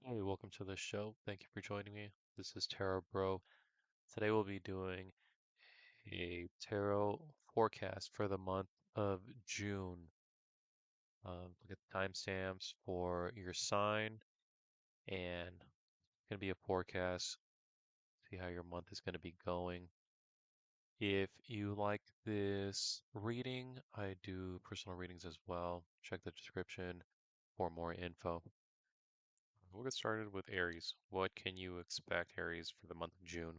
Hey, welcome to the show. Thank you for joining me. This is Tarot Bro. Today we'll be doing a tarot forecast for the month of June. Look at the timestamps for your sign and it's going to be a forecast. See how your month is going to be going. If you like this reading, I do personal readings as well. Check the description for more info. We'll get started with Aries. What can you expect, Aries, for the month of June?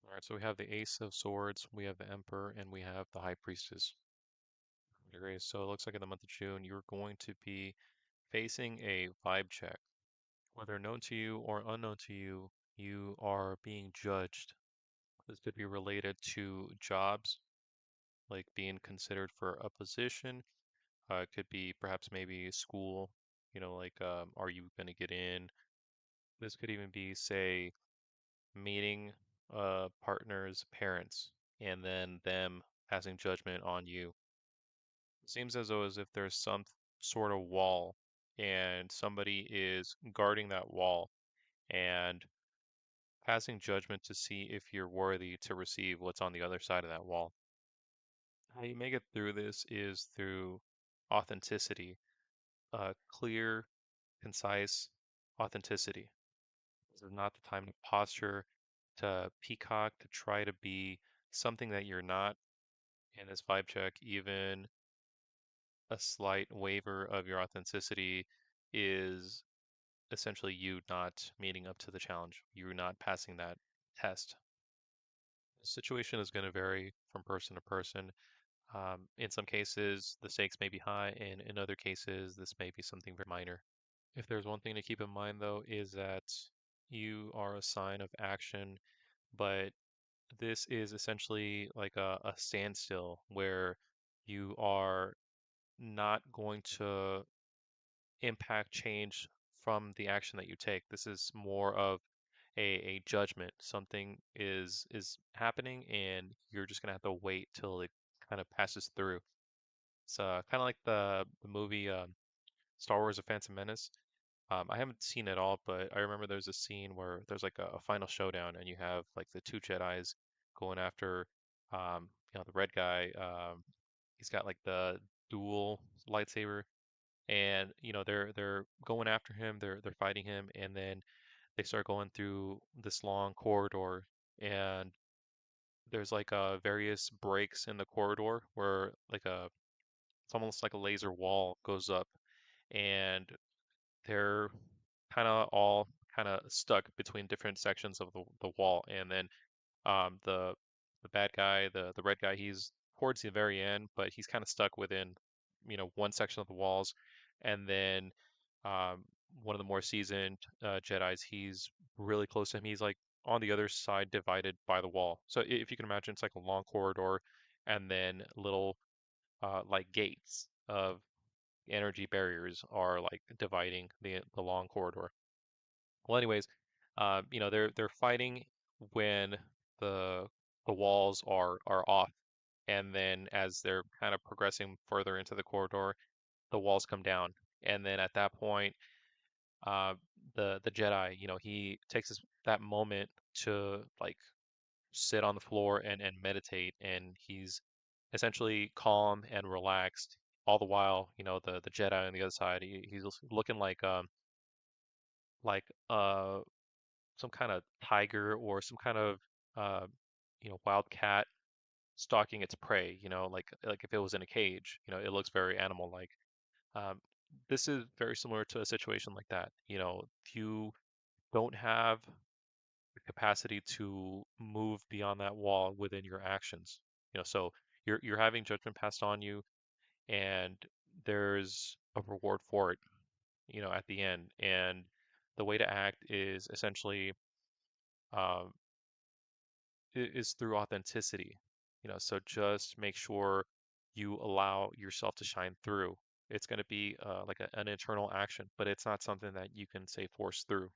All right, so we have the Ace of Swords, we have the Emperor, and we have the High Priestess. Okay, so it looks like in the month of June, you're going to be facing a vibe check. Whether known to you or unknown to you, you are being judged. This could be related to jobs, like being considered for a position. It could be perhaps maybe school, like are you going to get in? This could even be, say, meeting partner's parents and then them passing judgment on you. It seems as though as if there's some sort of wall and somebody is guarding that wall and passing judgment to see if you're worthy to receive what's on the other side of that wall. How you make it through this is through authenticity, clear, concise authenticity. This is not the time to posture, to peacock, to try to be something that you're not. In this vibe check, even a slight waver of your authenticity is essentially you not meeting up to the challenge. You're not passing that test. The situation is going to vary from person to person. In some cases, the stakes may be high, and in other cases, this may be something very minor. If there's one thing to keep in mind, though, is that you are a sign of action, but this is essentially like a standstill where you are not going to impact change from the action that you take. This is more of a judgment. Something is happening and you're just gonna have to wait till it kind of passes through. It's kind of like the movie Star Wars: A Phantom Menace. I haven't seen it all, but I remember there's a scene where there's like a final showdown, and you have like the two Jedis going after, the red guy. He's got like the dual lightsaber, and they're going after him. They're fighting him, and then they start going through this long corridor, and there's like various breaks in the corridor where like it's almost like a laser wall goes up, and they're kind of all kind of stuck between different sections of the wall. And then the bad guy, the red guy, he's towards the very end, but he's kind of stuck within, one section of the walls. And then um, one of the more seasoned Jedi's, he's really close to him. He's like on the other side, divided by the wall. So if you can imagine, it's like a long corridor, and then little like gates of energy barriers are like dividing the long corridor. Well, anyways, they're fighting when the the walls are off, and then as they're kind of progressing further into the corridor, the walls come down, and then at that point, uh, the Jedi, he takes that moment to like sit on the floor and meditate, and he's essentially calm and relaxed. All the while, the Jedi on the other side, he's looking like some kind of tiger or some kind of uh, wild cat stalking its prey. Like if it was in a cage, it looks very animal like. Um, this is very similar to a situation like that. You don't have the capacity to move beyond that wall within your actions. So you're having judgment passed on you, and there's a reward for it. At the end, and the way to act is essentially um, is through authenticity. So just make sure you allow yourself to shine through. It's going to be like an internal action, but it's not something that you can say force through.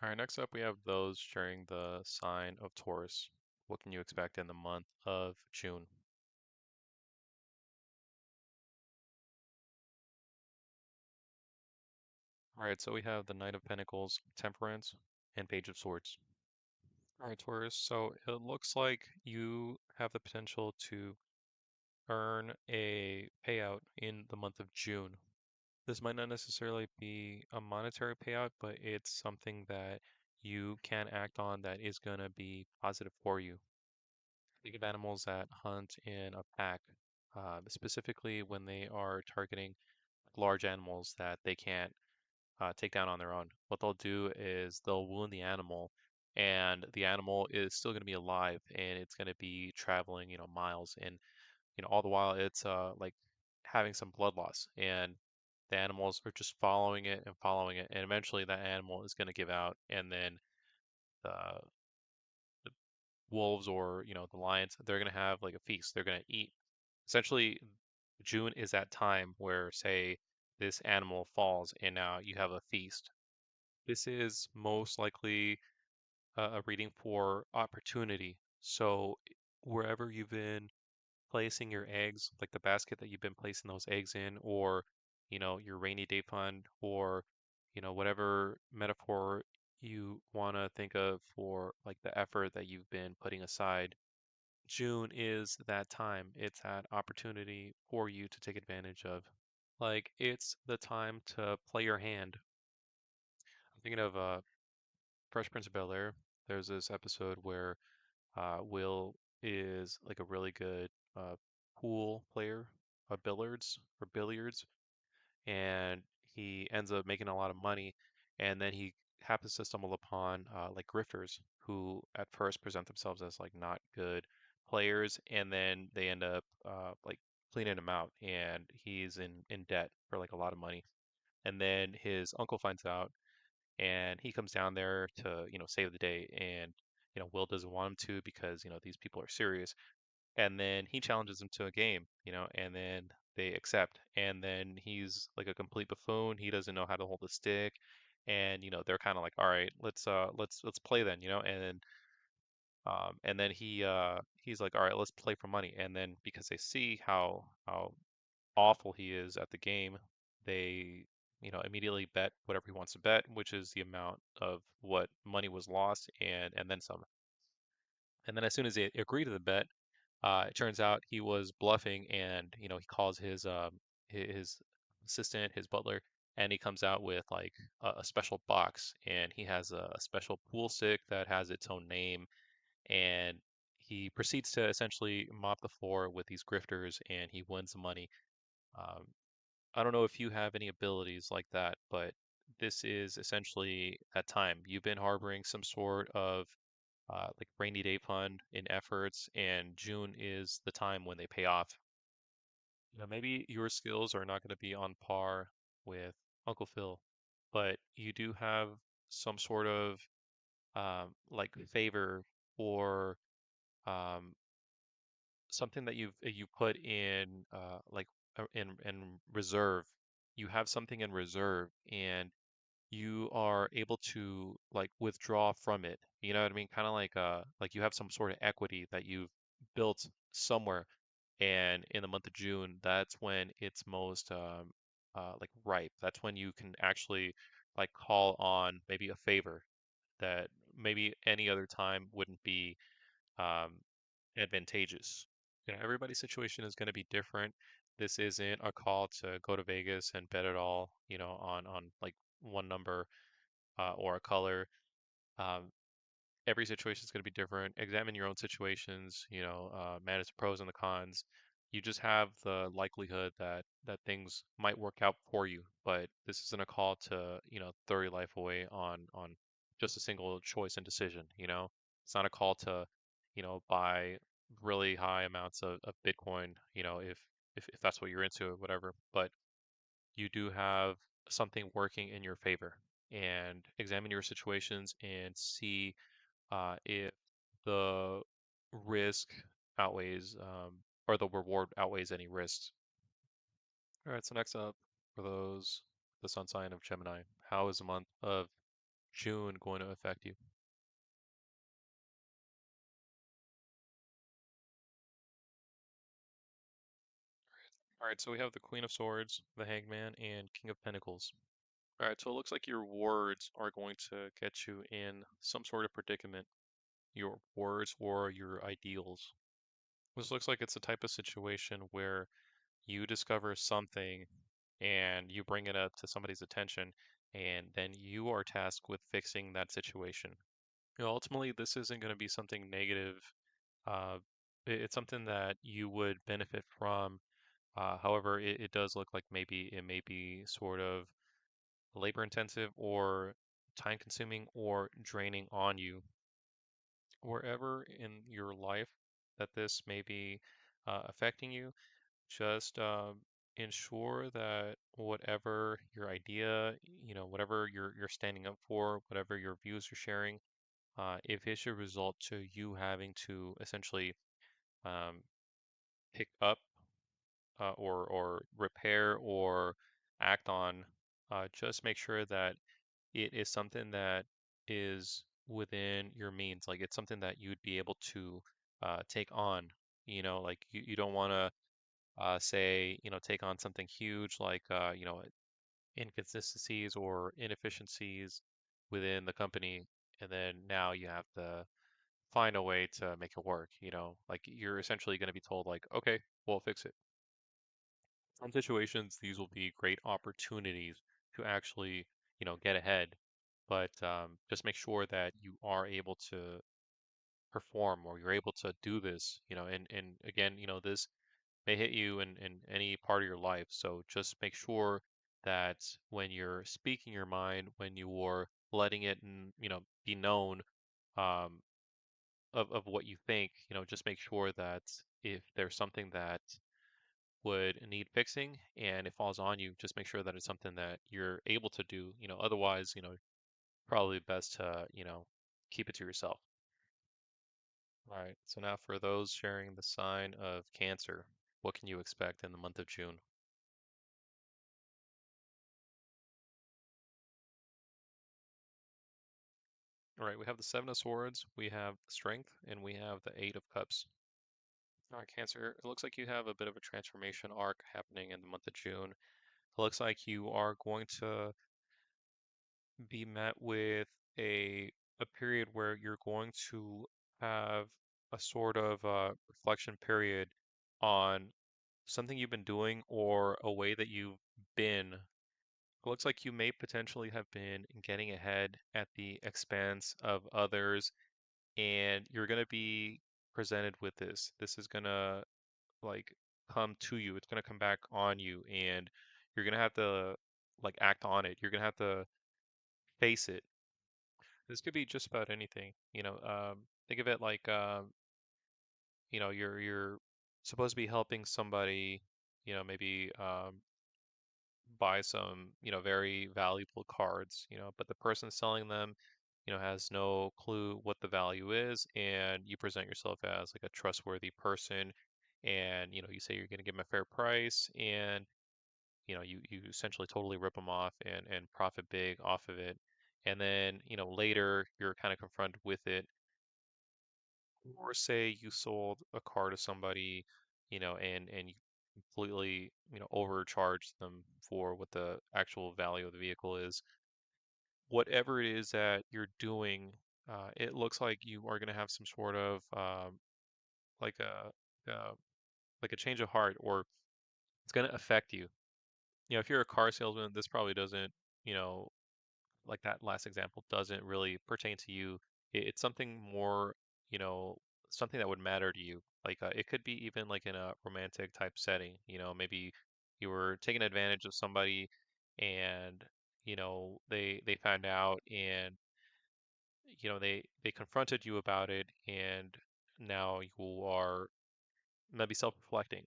All right, next up we have those sharing the sign of Taurus. What can you expect in the month of June? All right, so we have the Knight of Pentacles, Temperance, and Page of Swords. All right, Taurus, so it looks like you have the potential to earn a payout in the month of June. This might not necessarily be a monetary payout, but it's something that you can act on that is going to be positive for you. Think of animals that hunt in a pack, specifically when they are targeting large animals that they can't take down on their own. What they'll do is they'll wound the animal, and the animal is still going to be alive, and it's going to be traveling, miles, and all the while it's like having some blood loss, and the animals are just following it, and eventually that animal is going to give out, and then the the wolves or the lions, they're going to have like a feast. They're going to eat. Essentially, June is that time where, say, this animal falls, and now you have a feast. This is most likely a reading for opportunity. So wherever you've been placing your eggs, like the basket that you've been placing those eggs in, or your rainy day fund, or whatever metaphor you want to think of for like the effort that you've been putting aside. June is that time. It's that opportunity for you to take advantage of. Like it's the time to play your hand. I'm thinking of Fresh Prince of Bel-Air. There's this episode where Will is like a really good uh, pool player, billiards, and he ends up making a lot of money, and then he happens to stumble upon like grifters who at first present themselves as like not good players, and then they end up like cleaning him out, and he's in debt for like a lot of money, and then his uncle finds out and he comes down there to save the day, and Will doesn't want him to because these people are serious, and then he challenges him to a game, and then they accept, and then he's like a complete buffoon. He doesn't know how to hold a stick, and they're kind of like, all right, let's play then, and then he's like, all right, let's play for money, and then because they see how awful he is at the game, they, immediately bet whatever he wants to bet, which is the amount of what money was lost and then some. And then as soon as they agree to the bet, it turns out he was bluffing, and he calls his assistant, his butler, and he comes out with like a special box, and he has a special pool stick that has its own name, and he proceeds to essentially mop the floor with these grifters, and he wins the money. Um, I don't know if you have any abilities like that, but this is essentially that time. You've been harboring some sort of like rainy day fund in efforts, and June is the time when they pay off. Maybe your skills are not going to be on par with Uncle Phil, but you do have some sort of like favor or um, something that you put in in reserve. You have something in reserve, and you are able to like withdraw from it. You know what I mean? Kind of like you have some sort of equity that you've built somewhere, and in the month of June, that's when it's most like ripe. That's when you can actually like call on maybe a favor that maybe any other time wouldn't be um, advantageous. Everybody's situation is going to be different. This isn't a call to go to Vegas and bet it all, on like one number or a color. Um, every situation is going to be different. Examine your own situations, manage the pros and the cons. You just have the likelihood that things might work out for you, but this isn't a call to, throw your life away on just a single choice and decision, It's not a call to, buy really high amounts of Bitcoin, if that's what you're into or whatever, but you do have something working in your favor, and examine your situations and see if the risk outweighs or the reward outweighs any risks. All right, so next up for the sun sign of Gemini, how is the month of June going to affect you? All right, so we have the Queen of Swords, the Hangman, and King of Pentacles. All right, so it looks like your words are going to get you in some sort of predicament, your words or your ideals. This looks like it's the type of situation where you discover something and you bring it up to somebody's attention, and then you are tasked with fixing that situation. Ultimately, this isn't going to be something negative. Uh, it's something that you would benefit from. However, it does look like maybe it may be sort of labor intensive or time consuming or draining on you. Wherever in your life that this may be affecting you, just ensure that whatever your idea, whatever you're standing up for, whatever your views you're sharing, if it should result to you having to essentially um, pick up or repair or act on, just make sure that it is something that is within your means. Like it's something that you'd be able to take on. Like you don't want to say, take on something huge like, inconsistencies or inefficiencies within the company, and then now you have to find a way to make it work. Like you're essentially going to be told, like, okay, we'll fix it. Some situations, these will be great opportunities to actually, get ahead, but just make sure that you are able to perform or you're able to do this, and again, this may hit you in any part of your life. So just make sure that when you're speaking your mind, when you're letting it, be known, um, of what you think, just make sure that if there's something that would need fixing and it falls on you, just make sure that it's something that you're able to do. Otherwise, probably best to, keep it to yourself. All right. So now for those sharing the sign of Cancer, what can you expect in the month of June? All right, we have the Seven of Swords, we have Strength, and we have the Eight of Cups. All right, Cancer, it looks like you have a bit of a transformation arc happening in the month of June. It looks like you are going to be met with a period where you're going to have a sort of reflection period on something you've been doing or a way that you've been. It looks like you may potentially have been getting ahead at the expense of others, and you're going to be presented with this. This is going to like come to you. It's going to come back on you, and you're going to have to like act on it. You're going to have to face it. This could be just about anything. Think of it like, you're supposed to be helping somebody, maybe buy some, very valuable cards, but the person selling them, has no clue what the value is, and you present yourself as like a trustworthy person, and you say you're going to give them a fair price, and you essentially totally rip them off and profit big off of it, and then later you're kind of confronted with it, or say you sold a car to somebody, and you completely, overcharged them for what the actual value of the vehicle is. Whatever it is that you're doing, it looks like you are going to have some sort of like a uh, like a change of heart, or it's going to affect you. If you're a car salesman, this probably doesn't, you know, like that last example doesn't really pertain to you. It's something more, you know, something that would matter to you. Like it could be even like in a romantic type setting. Maybe you were taking advantage of somebody, and they found out, and they confronted you about it, and now you are maybe self-reflecting.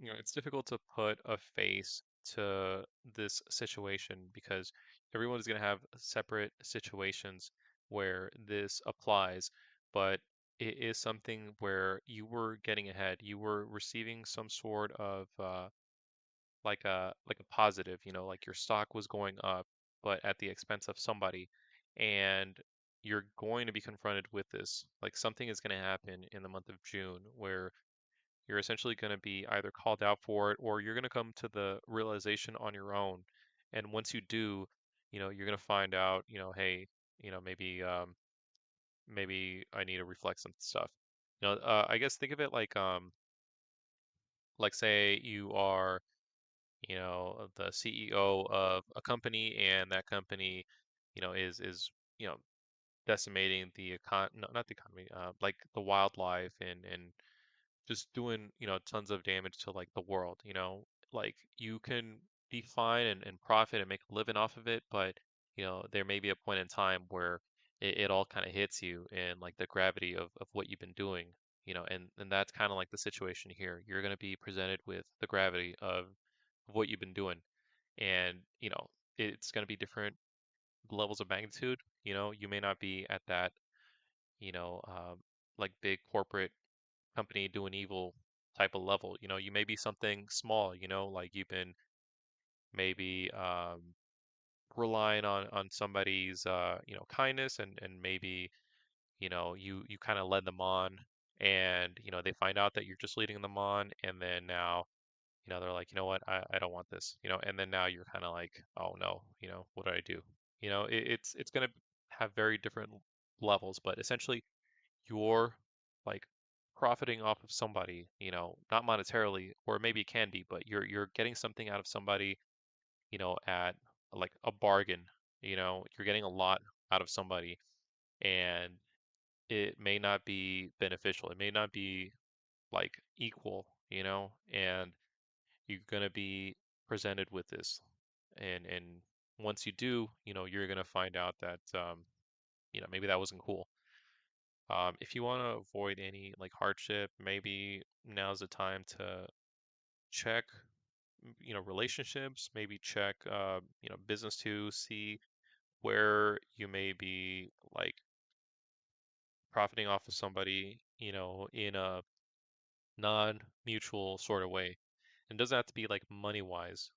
It's difficult to put a face to this situation because everyone is going to have separate situations where this applies, but it is something where you were getting ahead. You were receiving some sort of like a positive, like your stock was going up, but at the expense of somebody, and you're going to be confronted with this. Like something is going to happen in the month of June where you're essentially going to be either called out for it or you're going to come to the realization on your own. And once you do, you're gonna find out, hey, maybe maybe I need to reflect some stuff. I guess think of it like say you are, the CEO of a company and that company, is, you know, decimating the no, not the economy, like the wildlife and just doing, tons of damage to like the world, like you can be fine and profit and make a living off of it, but there may be a point in time where it all kind of hits you and like the gravity of what you've been doing, and that's kind of like the situation here. You're going to be presented with the gravity of what you've been doing, and it's going to be different levels of magnitude. You may not be at that, you know, um, like big corporate company doing evil type of level. You may be something small, like you've been maybe relying on somebody's kindness and maybe you kind of led them on and they find out that you're just leading them on and then now they're like, what, I don't want this, and then now you're kind of like, oh no, what do I do? It's gonna have very different levels, but essentially you're like profiting off of somebody, not monetarily, or maybe it can be, but you're getting something out of somebody, at like a bargain, you're getting a lot out of somebody and it may not be beneficial. It may not be like equal, and you're gonna be presented with this. And once you do, you're gonna find out that maybe that wasn't cool. If you want to avoid any like hardship, maybe now's the time to check, relationships, maybe check, business too, see where you may be like profiting off of somebody, in a non-mutual sort of way. It doesn't have to be like money wise.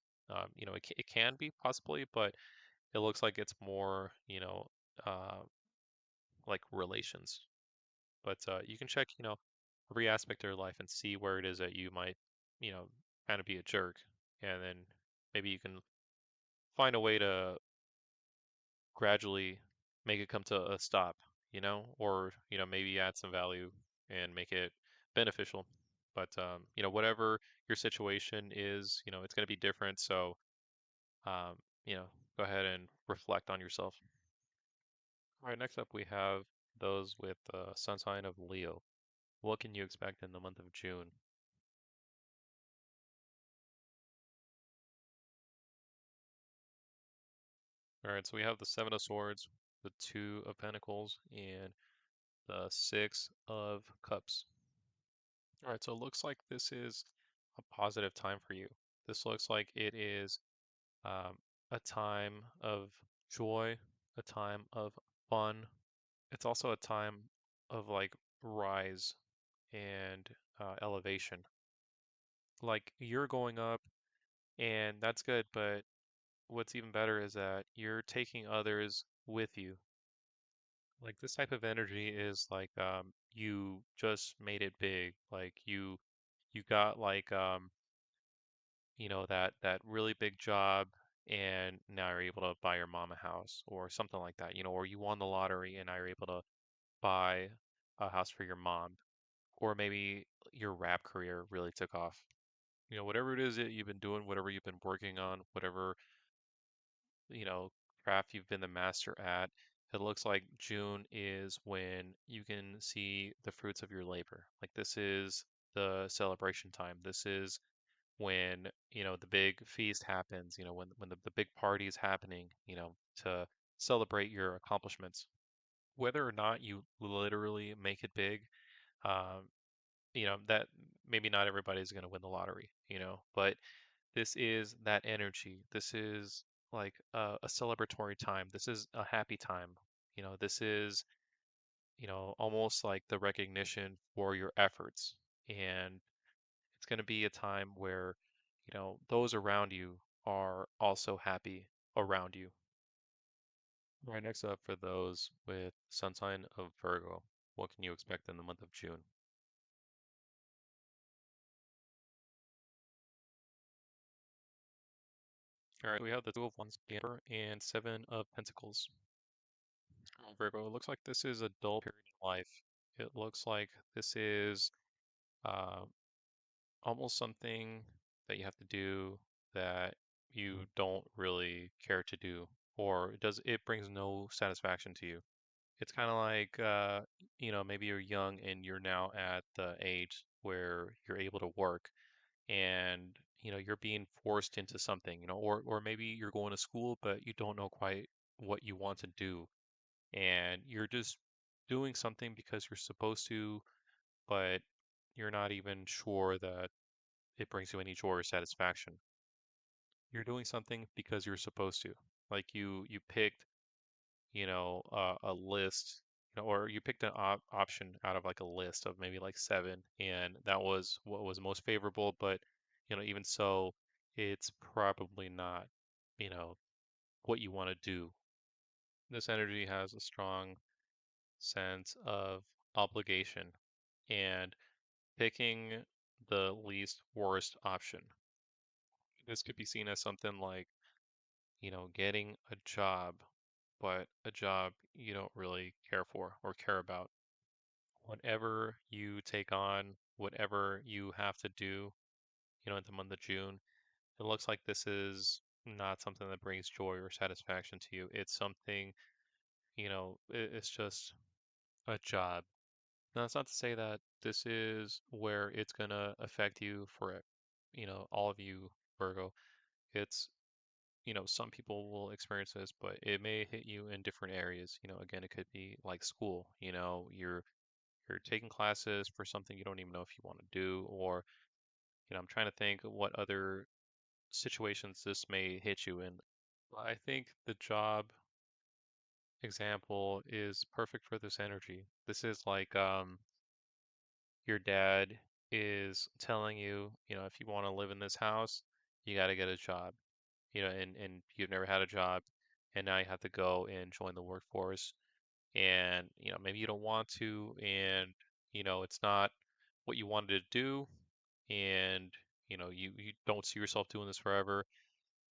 It can be possibly, but it looks like it's more, uh, like relations. But you can check, every aspect of your life and see where it is that you might, you know, kind of be a jerk, and then maybe you can find a way to gradually make it come to a stop, or maybe add some value and make it beneficial. But whatever your situation is, it's going to be different. So um, you know, go ahead and reflect on yourself. All right, next up we have those with the sun sign of Leo. What can you expect in the month of June? All right, so we have the Seven of Swords, the Two of Pentacles, and the Six of Cups. All right, so it looks like this is a positive time for you. This looks like it is a time of joy, a time of fun. It's also a time of like rise and elevation. Like you're going up, and that's good, but what's even better is that you're taking others with you. Like this type of energy is like you just made it big. Like you got like that really big job and now you're able to buy your mom a house or something like that, or you won the lottery and now you're able to buy a house for your mom. Or maybe your rap career really took off. Whatever it is that you've been doing, whatever you've been working on, whatever you know, craft you've been the master at, it looks like June is when you can see the fruits of your labor. Like this is the celebration time. This is when, the big feast happens, when the big party is happening, to celebrate your accomplishments. Whether or not you literally make it big, um, that maybe not everybody's going to win the lottery, but this is that energy. This is like a celebratory time. This is a happy time. This is, almost like the recognition for your efforts. And it's going to be a time where, those around you are also happy around you. All right, next up for those with sun sign of Virgo, what can you expect in the month of June? All right, we have the Two of Wands, the Emperor, and Seven of Pentacles. Virgo, it looks like this is a dull period in life. It looks like this is uh, almost something that you have to do that you don't really care to do, or it brings no satisfaction to you. It's kind of like maybe you're young and you're now at the age where you're able to work and you're being forced into something, or maybe you're going to school but you don't know quite what you want to do and you're just doing something because you're supposed to, but you're not even sure that it brings you any joy or satisfaction. You're doing something because you're supposed to. Like you picked, a list, or you picked an option out of like a list of maybe like seven, and that was what was most favorable. But even so, it's probably not, you know, what you want to do. This energy has a strong sense of obligation and picking the least worst option. This could be seen as something like, getting a job, but a job you don't really care for or care about. Whatever you take on, whatever you have to do, in the month of June, it looks like this is not something that brings joy or satisfaction to you. It's something, it's just a job. Now, that's not to say that this is where it's gonna affect you for, all of you, Virgo. It's, some people will experience this, but it may hit you in different areas. Again, it could be like school, you're taking classes for something you don't even know if you want to do, or, I'm trying to think of what other situations this may hit you in. I think the job example is perfect for this energy. This is like your dad is telling you, if you want to live in this house, you got to get a job, and you've never had a job, and now you have to go and join the workforce, and maybe you don't want to, and it's not what you wanted to do, and you don't see yourself doing this forever.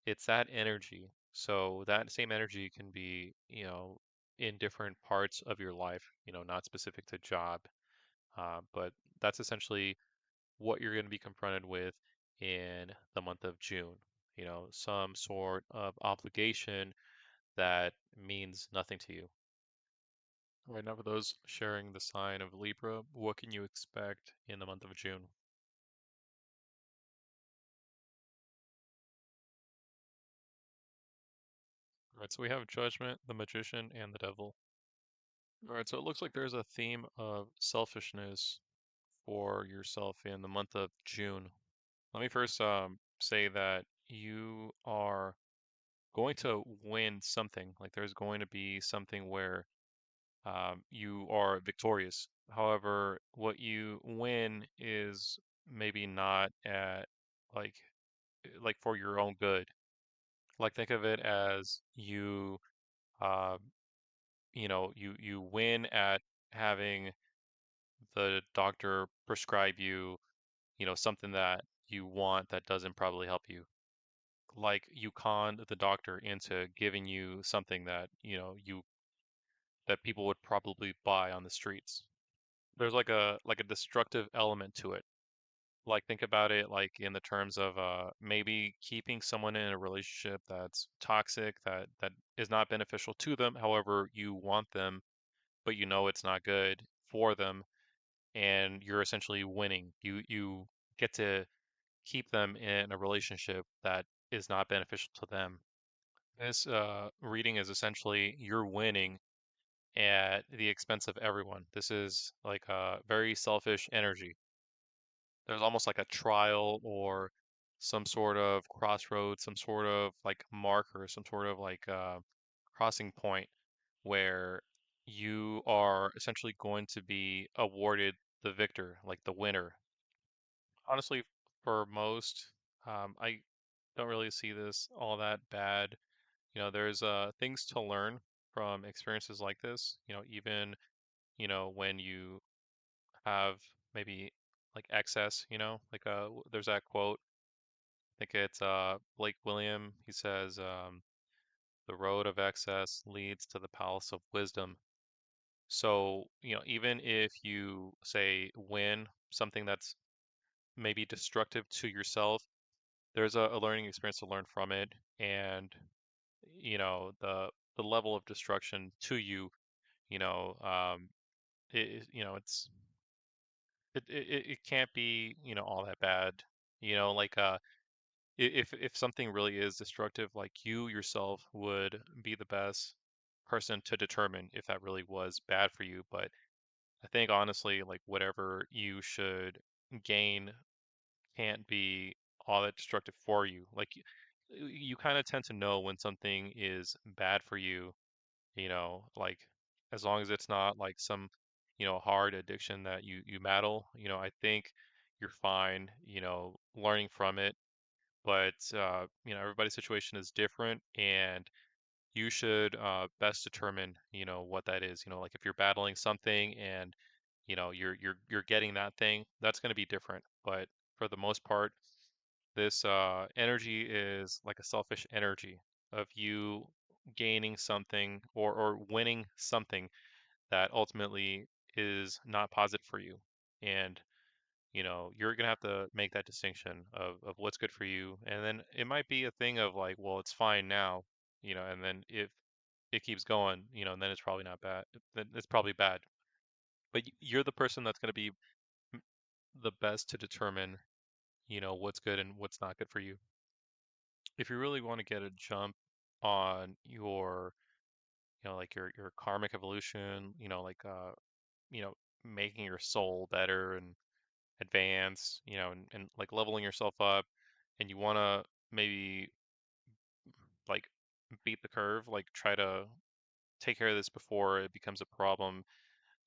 It's that energy. So that same energy can be, in different parts of your life, not specific to job, but that's essentially what you're going to be confronted with in the month of June. Some sort of obligation that means nothing to you. All right, now for those sharing the sign of Libra, what can you expect in the month of June? All right, so we have Judgment, the Magician, and the Devil. All right, so it looks like there's a theme of selfishness for yourself in the month of June. Let me first say that you are going to win something. Like there's going to be something where you are victorious. However, what you win is maybe not at like for your own good. Like think of it as uh, you win at having the doctor prescribe you, something that you want that doesn't probably help you. Like you conned the doctor into giving you something that, that people would probably buy on the streets. There's like a destructive element to it. Like think about it like in the terms of maybe keeping someone in a relationship that's toxic, that is not beneficial to them. However, you want them, but it's not good for them, and you're essentially winning. You get to keep them in a relationship that is not beneficial to them. This reading is essentially you're winning at the expense of everyone. This is like a very selfish energy. There's almost like a trial or some sort of crossroads, some sort of like marker, some sort of like crossing point where you are essentially going to be awarded the victor, like the winner. Honestly, for most, I don't really see this all that bad. There's things to learn from experiences like this. Even when you have maybe like excess, like there's that quote, think it's Blake William. He says the road of excess leads to the palace of wisdom. So, even if you say win something that's maybe destructive to yourself, there's a learning experience to learn from it, and the level of destruction to you, you know, it it's it can't be all that bad, like if something really is destructive, like you yourself would be the best person to determine if that really was bad for you. But I think honestly, like whatever you should gain can't be all that destructive for you. Like you kind of tend to know when something is bad for you, like as long as it's not like some, hard addiction that you battle, I think you're fine, learning from it. But everybody's situation is different, and you should best determine, what that is. Like if you're battling something and you're getting that thing, that's going to be different. But for the most part, this energy is like a selfish energy of you gaining something or winning something that ultimately is not positive for you. And you're gonna have to make that distinction of what's good for you. And then it might be a thing of like, well, it's fine now, and then if it keeps going, then it's probably not bad. Then it's probably bad. But you're the person that's gonna be the best to determine, what's good and what's not good for you. If you really want to get a jump on your, like your karmic evolution, you know, making your soul better and advance, and like leveling yourself up, and you want to maybe like beat the curve, like try to take care of this before it becomes a problem.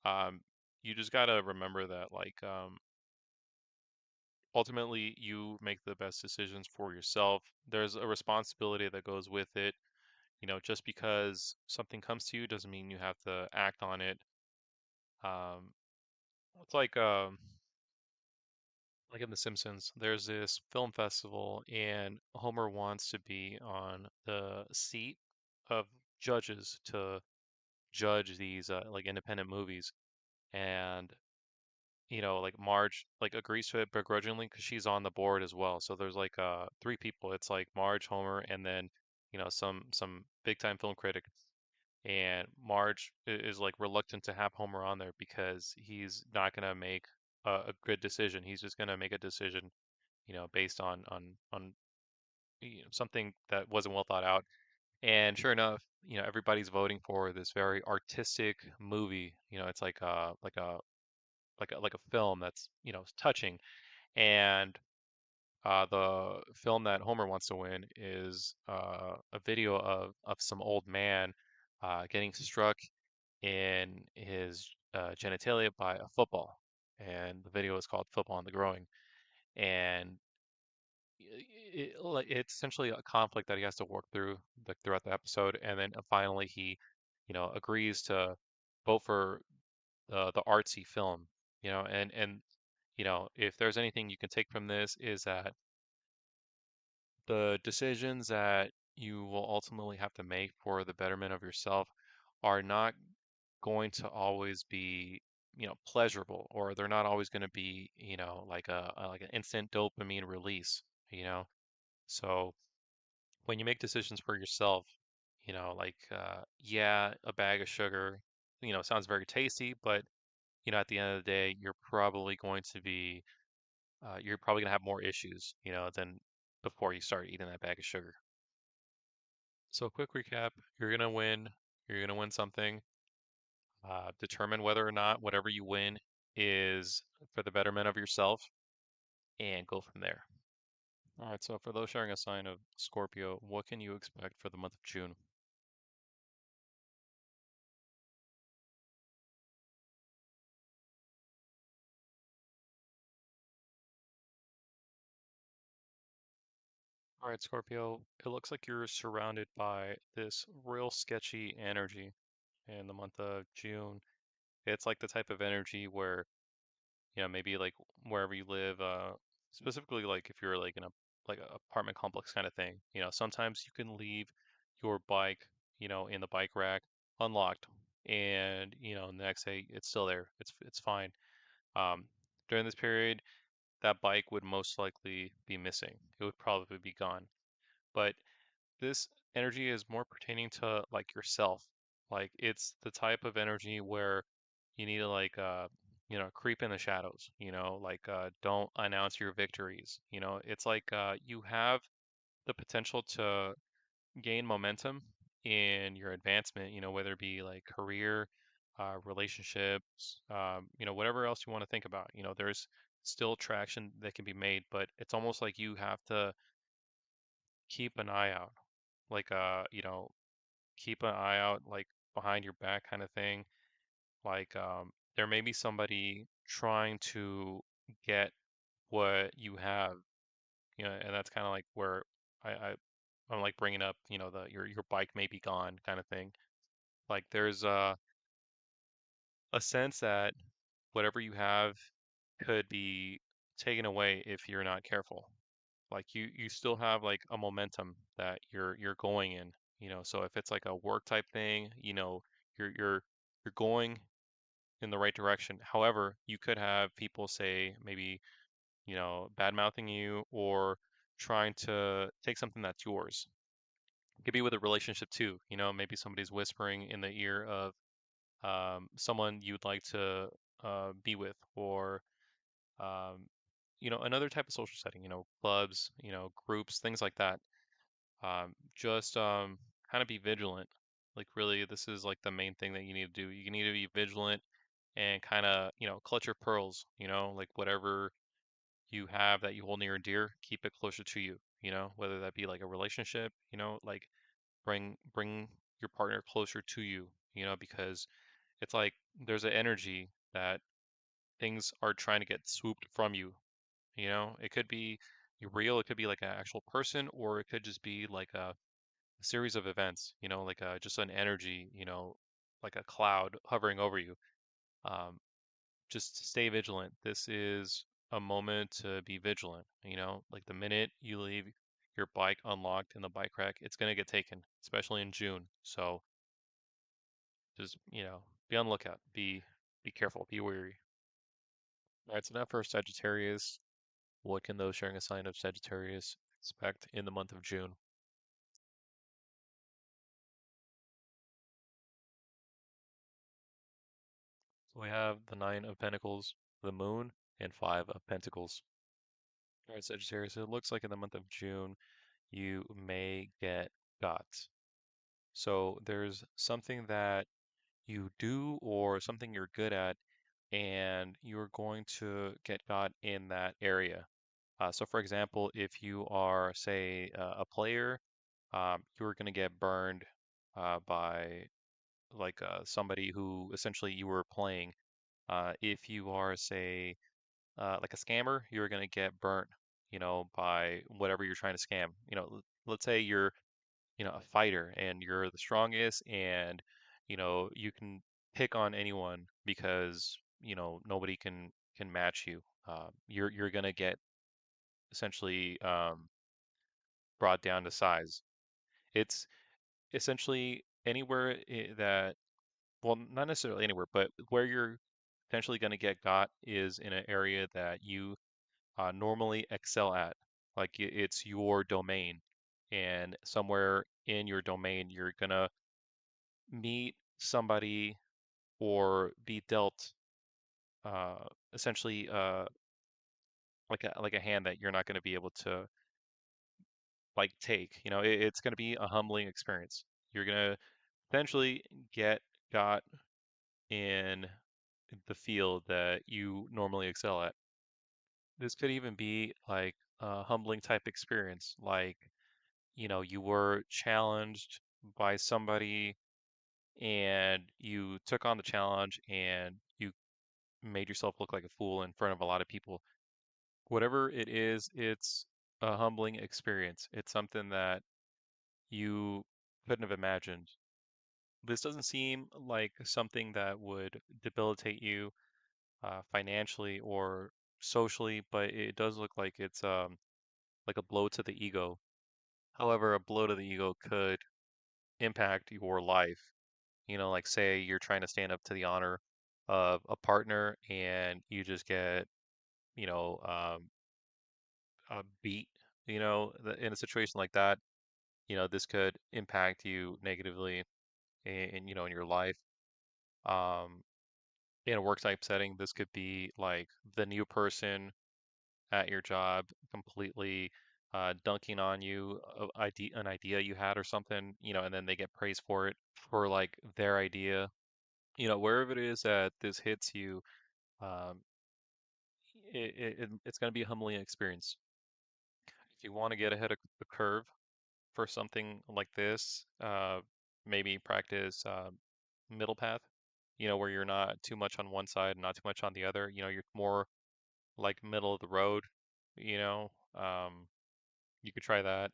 Um, you just got to remember that like ultimately you make the best decisions for yourself. There's a responsibility that goes with it. Just because something comes to you doesn't mean you have to act on it. Um, it's like in The Simpsons, there's this film festival, and Homer wants to be on the seat of judges to judge these like independent movies, and like Marge like agrees to it begrudgingly because she's on the board as well. So there's like three people. It's like Marge, Homer, and then some big time film critic. And Marge is like reluctant to have Homer on there because he's not gonna make a good decision. He's just gonna make a decision based on something that wasn't well thought out. And sure enough, everybody's voting for this very artistic movie. It's like a film that's touching. And the film that Homer wants to win is a video of some old man getting struck in his genitalia by a football. And the video is called "Football on the Growing." And it's essentially a conflict that he has to work through like throughout the episode, and then finally he, agrees to vote for the artsy film, and if there's anything you can take from this is that the decisions that you will ultimately have to make for the betterment of yourself are not going to always be pleasurable, or they're not always going to be like like an instant dopamine release, so when you make decisions for yourself, like yeah, a bag of sugar, sounds very tasty, but at the end of the day, you're probably gonna have more issues, than before you start eating that bag of sugar. So quick recap, you're gonna win something. Determine whether or not whatever you win is for the betterment of yourself, and go from there. All right, so for those sharing a sign of Scorpio, what can you expect for the month of June? All right, Scorpio, it looks like you're surrounded by this real sketchy energy in the month of June. It's like the type of energy where, maybe like wherever you live, specifically like if you're like in a like a apartment complex kind of thing. Sometimes you can leave your bike, in the bike rack unlocked, and the next day it's still there. It's fine. Um, During this period, that bike would most likely be missing. It would probably be gone. But this energy is more pertaining to like yourself. Like it's the type of energy where you need to like creep in the shadows, like don't announce your victories. It's like you have the potential to gain momentum in your advancement, whether it be like career, relationships, whatever else you want to think about. There's still traction that can be made, but it's almost like you have to keep an eye out, like keep an eye out like behind your back kind of thing. Like there may be somebody trying to get what you have, and that's kind of like where I'm like bringing up, the your bike may be gone kind of thing. Like there's a sense that whatever you have could be taken away if you're not careful. Like you still have like a momentum that you're going in, so if it's like a work type thing, you're going in the right direction. However, you could have people say maybe, bad mouthing you or trying to take something that's yours. It could be with a relationship too, maybe somebody's whispering in the ear of someone you'd like to be with, or um, another type of social setting, clubs, groups, things like that. Just kind of be vigilant. Like really, this is like the main thing that you need to do. You need to be vigilant and kind of, clutch your pearls, like whatever you have that you hold near and dear, keep it closer to you, whether that be like a relationship, like bring your partner closer to you, because it's like there's an energy that things are trying to get swooped from you. It could be real, it could be like an actual person, or it could just be like a series of events, like just an energy, like a cloud hovering over you. Um, just stay vigilant. This is a moment to be vigilant. Like the minute you leave your bike unlocked in the bike rack, it's gonna get taken, especially in June. So just, be on the lookout. Be careful. Be wary. All right, so now for Sagittarius, what can those sharing a sign of Sagittarius expect in the month of June? So we have the Nine of Pentacles, the Moon, and Five of Pentacles. All right, Sagittarius, it looks like in the month of June, you may get got. So there's something that you do or something you're good at, and you're going to get got in that area. So for example, if you are, say, a player, you're going to get burned by like somebody who essentially you were playing. If you are, say, like a scammer, you're going to get burnt, by whatever you're trying to scam. Let's say you're, a fighter and you're the strongest, and you can pick on anyone because nobody can match you. You're going to get essentially brought down to size. It's essentially anywhere that, well, not necessarily anywhere, but where you're potentially going to get got is in an area that you normally excel at. Like it's your domain, and somewhere in your domain, you're going to meet somebody or be dealt uh, essentially like a hand that you're not going to be able to like take. It's going to be a humbling experience. You're going to potentially get got in the field that you normally excel at. This could even be like a humbling type experience, like, you were challenged by somebody and you took on the challenge and you made yourself look like a fool in front of a lot of people. Whatever it is, it's a humbling experience. It's something that you couldn't have imagined. This doesn't seem like something that would debilitate you financially or socially, but it does look like it's like a blow to the ego. However, a blow to the ego could impact your life. Like say you're trying to stand up to the honor of a partner and you just get, you know, beat, in a situation like that, this could impact you negatively in your life. Um, in a work type setting, this could be like the new person at your job completely dunking on you, an idea you had or something, and then they get praised for it for like their idea. Wherever it is that this hits you, um, it's going to be a humbling experience. If you want to get ahead of the curve for something like this, maybe practice middle path, where you're not too much on one side and not too much on the other. You're more like middle of the road, you know. You could try that.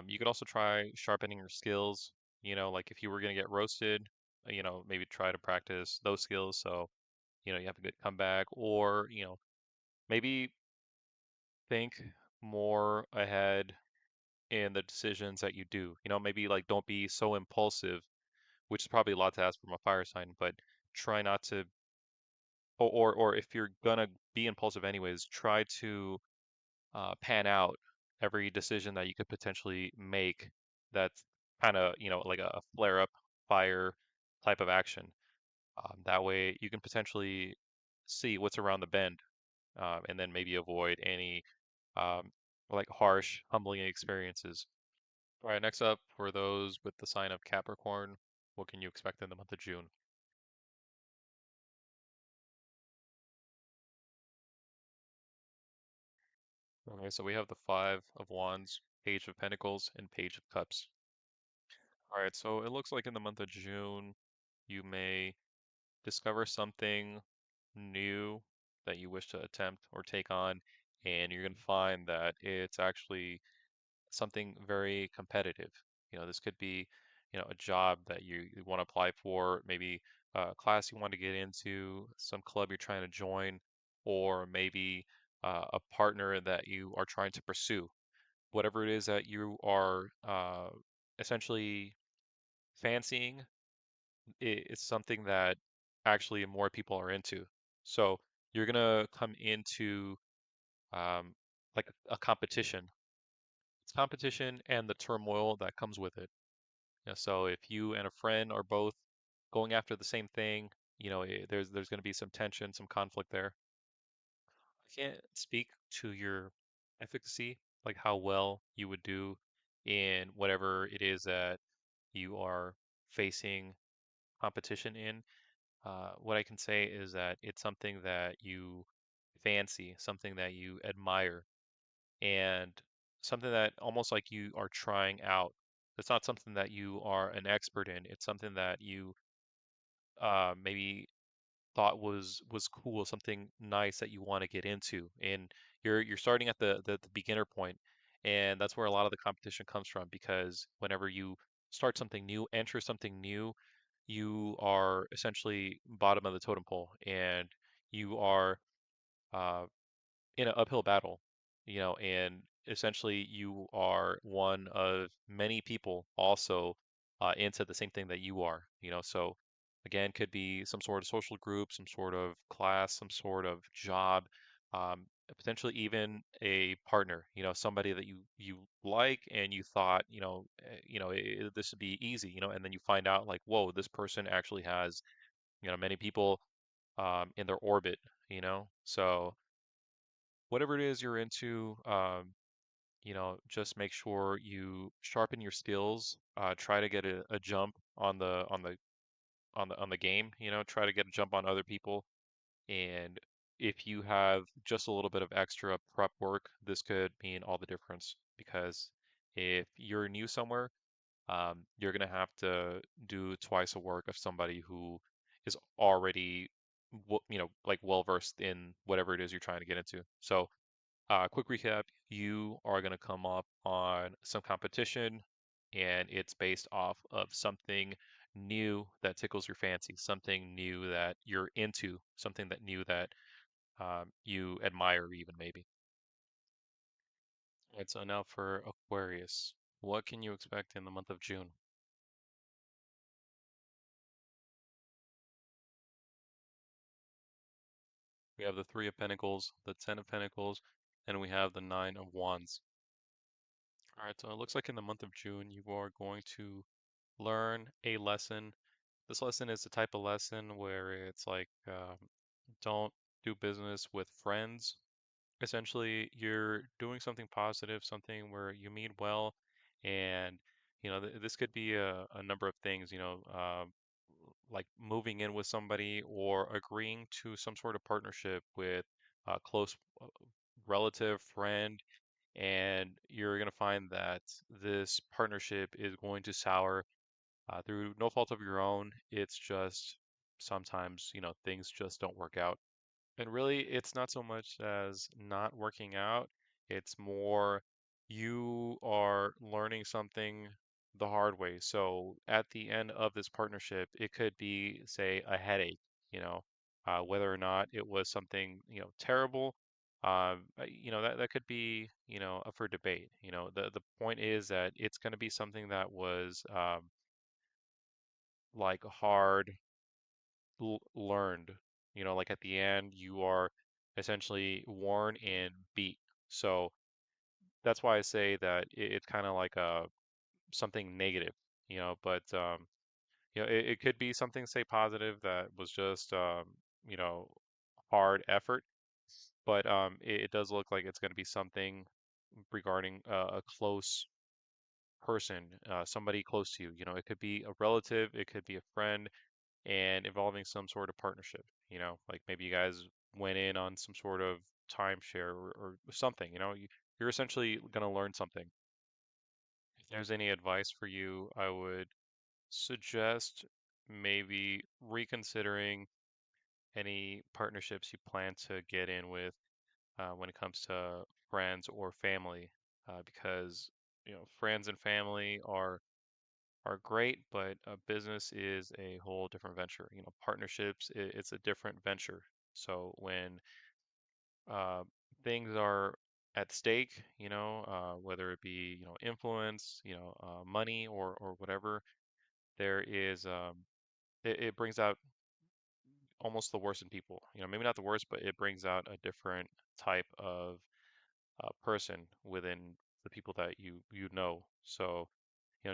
You could also try sharpening your skills, like if you were going to get roasted, maybe try to practice those skills so, you have a good comeback, or, maybe think more ahead in the decisions that you do. Maybe like don't be so impulsive, which is probably a lot to ask from a fire sign, but try not to, or if you're gonna be impulsive anyways, try to pan out every decision that you could potentially make that's kind of, like a flare up fire type of action. That way you can potentially see what's around the bend, and then maybe avoid any um, like harsh, humbling experiences. All right, next up for those with the sign of Capricorn, what can you expect in the month of June? Okay, so we have the Five of Wands, Page of Pentacles, and Page of Cups. All right, so it looks like in the month of June, you may discover something new that you wish to attempt or take on, and you're going to find that it's actually something very competitive. This could be, a job that you want to apply for, maybe a class you want to get into, some club you're trying to join, or maybe a partner that you are trying to pursue. Whatever it is that you are essentially fancying, it's something that actually more people are into. So you're gonna come into um, like a competition. It's competition and the turmoil that comes with it. So if you and a friend are both going after the same thing, there's going to be some tension, some conflict there. I can't speak to your efficacy, like how well you would do in whatever it is that you are facing competition in. What I can say is that it's something that you fancy, something that you admire, and something that almost like you are trying out. It's not something that you are an expert in. It's something that you maybe thought was cool, something nice that you want to get into, and you're starting at the beginner point, and that's where a lot of the competition comes from because whenever you start something new, enter something new, you are essentially bottom of the totem pole, and you are uh, in an uphill battle, and essentially you are one of many people also into the same thing that you are, so again, could be some sort of social group, some sort of class, some sort of job, potentially even a partner, somebody that you like and you thought, this would be easy, and then you find out like, whoa, this person actually has, many people in their orbit, so whatever it is you're into, just make sure you sharpen your skills. Try to get a jump on the game. Try to get a jump on other people. And if you have just a little bit of extra prep work, this could mean all the difference. Because if you're new somewhere, you're gonna have to do twice the work of somebody who is already, like well versed in whatever it is you're trying to get into. So quick recap, you are going to come up on some competition, and it's based off of something new that tickles your fancy, something new that you're into, something that new that you admire, even maybe. Right, so now for Aquarius. What can you expect in the month of June? We have the Three of Pentacles, the Ten of Pentacles, and we have the Nine of Wands. All right, so it looks like in the month of June, you are going to learn a lesson. This lesson is the type of lesson where it's like, don't do business with friends. Essentially, you're doing something positive, something where you mean well, and this could be a number of things, like moving in with somebody or agreeing to some sort of partnership with a close relative, friend, and you're going to find that this partnership is going to sour through no fault of your own. It's just sometimes, things just don't work out. And really, it's not so much as not working out, it's more you are learning something the hard way. So at the end of this partnership, it could be, say, a headache, whether or not it was something, terrible. That could be, up for debate. The point is that it's going to be something that was like hard learned. Like at the end, you are essentially worn and beat. So that's why I say that it's kind of like something negative, but it could be something, say, positive that was just you know, hard effort, but it does look like it's going to be something regarding a close person, somebody close to you. It could be a relative, it could be a friend, and involving some sort of partnership, like maybe you guys went in on some sort of timeshare or something, you're essentially going to learn something. If there's any advice for you, I would suggest maybe reconsidering any partnerships you plan to get in with when it comes to friends or family, because friends and family are great, but a business is a whole different venture. Partnerships, it's a different venture. So when uh, things are at stake, whether it be, influence, money or whatever, there is it brings out almost the worst in people. Maybe not the worst, but it brings out a different type of person within the people that you know. So,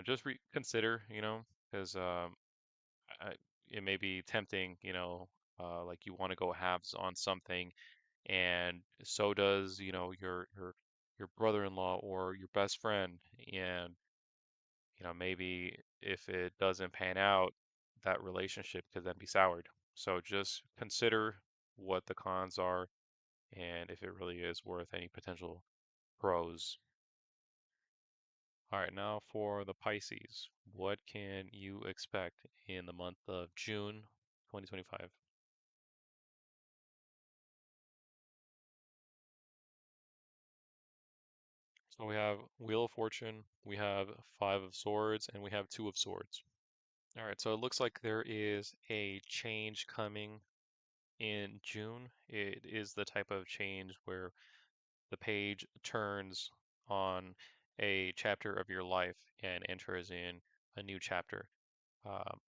just reconsider, because I, it may be tempting, like you want to go halves on something, and so does, your brother-in-law or your best friend, and maybe if it doesn't pan out, that relationship could then be soured. So just consider what the cons are and if it really is worth any potential pros. All right, now for the Pisces, what can you expect in the month of June 2025? So we have Wheel of Fortune, we have Five of Swords, and we have Two of Swords. All right, so it looks like there is a change coming in June. It is the type of change where the page turns on a chapter of your life and enters in a new chapter.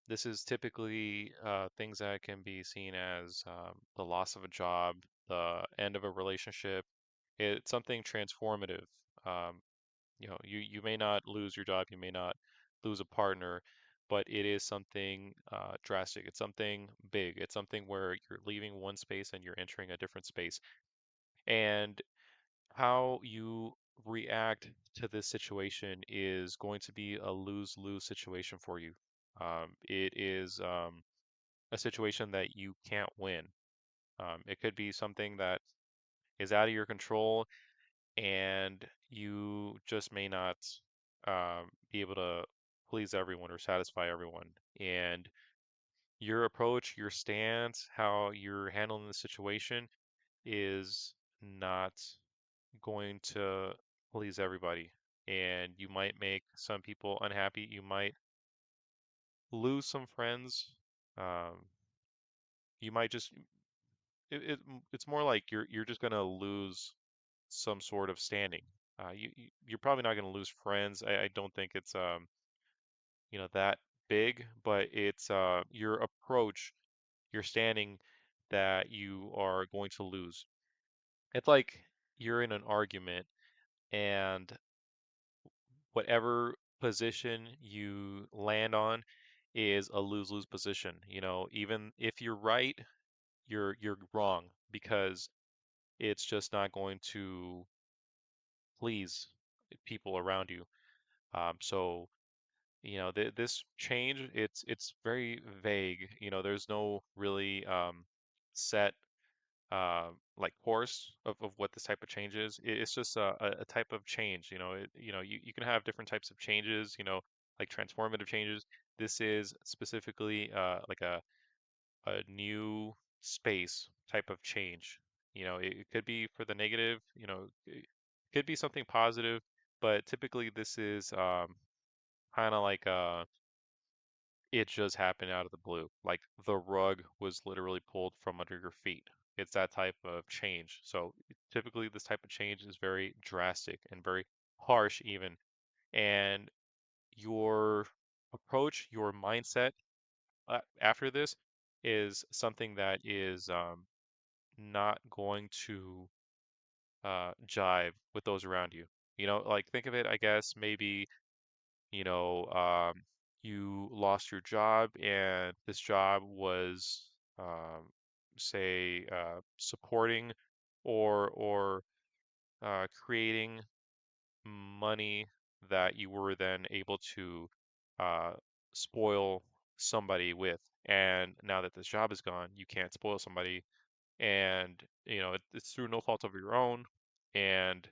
This is typically things that can be seen as the loss of a job, the end of a relationship. It's something transformative. Um, you may not lose your job, you may not lose a partner, but it is something drastic. It's something big. It's something where you're leaving one space and you're entering a different space. And how you react to this situation is going to be a lose-lose situation for you. It is a situation that you can't win. It could be something that is out of your control, and you just may not be able to please everyone or satisfy everyone. And your approach, your stance, how you're handling the situation is not going to please everybody. And you might make some people unhappy. You might lose some friends. Um, you might just it's more like you're just gonna lose some sort of standing. you're probably not going to lose friends. I don't think it's that big, but it's your approach, your standing that you are going to lose. It's like you're in an argument and whatever position you land on is a lose-lose position. Even if you're right, you're wrong because it's just not going to please people around you. So this change, it's very vague. There's no really set like course of what this type of change is. It's just a type of change. You can have different types of changes. Like transformative changes. This is specifically like a new space type of change. It could be for the negative. It could be something positive, but typically this is kind of like it just happened out of the blue. Like the rug was literally pulled from under your feet. It's that type of change. So typically this type of change is very drastic and very harsh even. And your approach, your mindset after this is something that is not going to jive with those around you. Like think of it, I guess, maybe you know, um, you lost your job and this job was, say, supporting or creating money that you were then able to uh, spoil somebody with. And now that this job is gone, you can't spoil somebody and it's through no fault of your own, and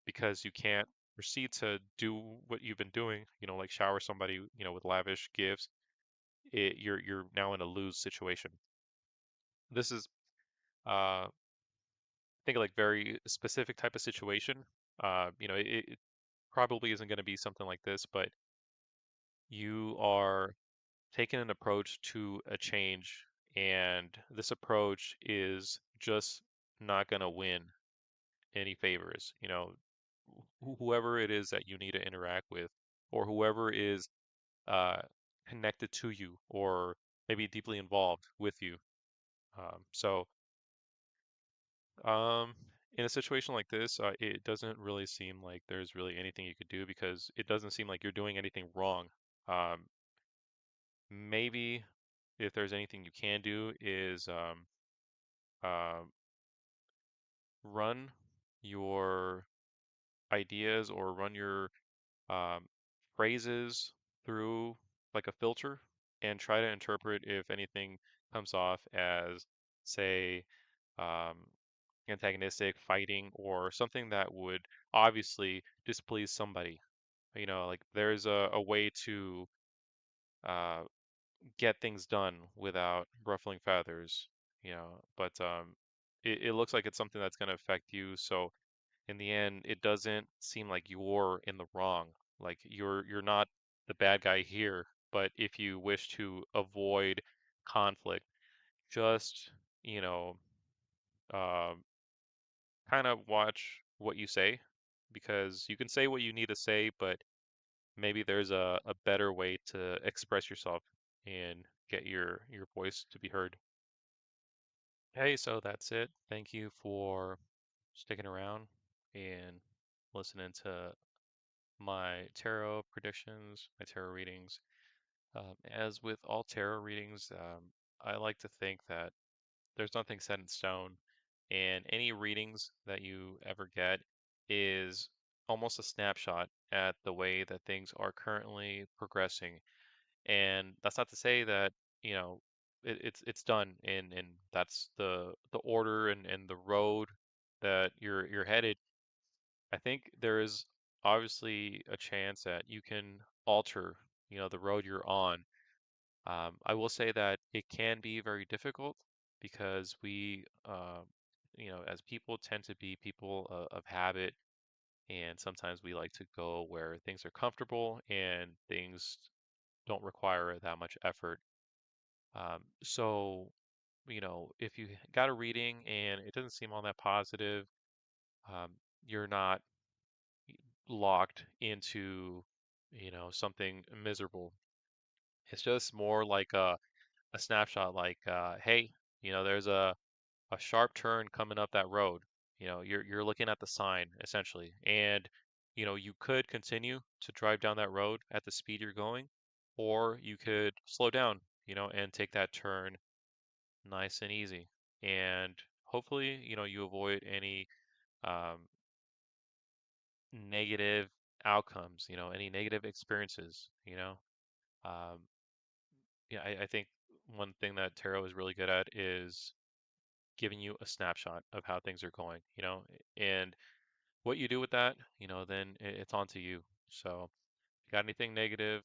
because you can't proceed to do what you've been doing, like shower somebody, with lavish gifts, you're now in a lose situation. This is I think like very specific type of situation. It probably isn't going to be something like this, but you are taking an approach to a change, and this approach is just not going to win any favors. Whoever it is that you need to interact with, or whoever is uh, connected to you, or maybe deeply involved with you. So, um, in a situation like this, it doesn't really seem like there's really anything you could do because it doesn't seem like you're doing anything wrong. Um, Maybe if there's anything you can do is uh, run your ideas or run your um, phrases through like a filter and try to interpret if anything comes off as, say, um, antagonistic, fighting, or something that would obviously displease somebody. Like there's a way to uh, get things done without ruffling feathers, but it looks like it's something that's going to affect you. So in the end, it doesn't seem like you're in the wrong. Like you're not the bad guy here, but if you wish to avoid conflict, just, you know, um, kind of watch what you say because you can say what you need to say, but maybe there's a better way to express yourself and get your voice to be heard. Hey, so that's it. Thank you for sticking around and listening to my tarot predictions, my tarot readings. As with all tarot readings, I like to think that there's nothing set in stone, and any readings that you ever get is almost a snapshot at the way that things are currently progressing. And that's not to say that, you know, it's done and that's the order and the road that you're headed. I think there is obviously a chance that you can alter, the road you're on. I will say that it can be very difficult because we, as people tend to be people of habit, and sometimes we like to go where things are comfortable and things don't require that much effort. So, if you got a reading and it doesn't seem all that positive, um, you're not locked into, something miserable. It's just more like a snapshot, like, hey, there's a sharp turn coming up that road. You're looking at the sign essentially, and you could continue to drive down that road at the speed you're going, or you could slow down, and take that turn nice and easy. And hopefully, you avoid any um, negative outcomes, any negative experiences. Um, yeah, I think one thing that tarot is really good at is giving you a snapshot of how things are going, and what you do with that, then it's on to you. So if you got anything negative,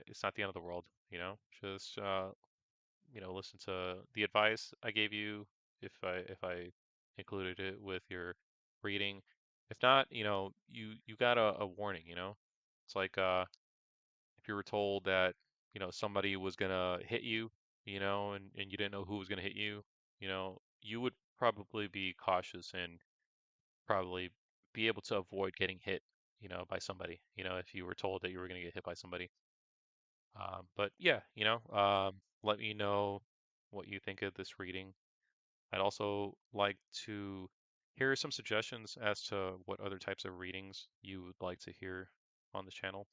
it's not the end of the world, just listen to the advice I gave you if I included it with your reading. If not, you got a warning, It's like if you were told that, somebody was gonna hit you, and you didn't know who was gonna hit you, you would probably be cautious and probably be able to avoid getting hit, by somebody, if you were told that you were gonna get hit by somebody. But yeah, let me know what you think of this reading. I'd also like to hear some suggestions as to what other types of readings you would like to hear on this channel.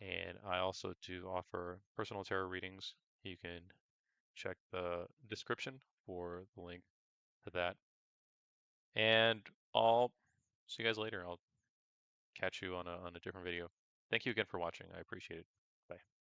And I also do offer personal tarot readings. You can check the description for the link to that. And I'll see you guys later. I'll catch you on a different video. Thank you again for watching. I appreciate it. Bye.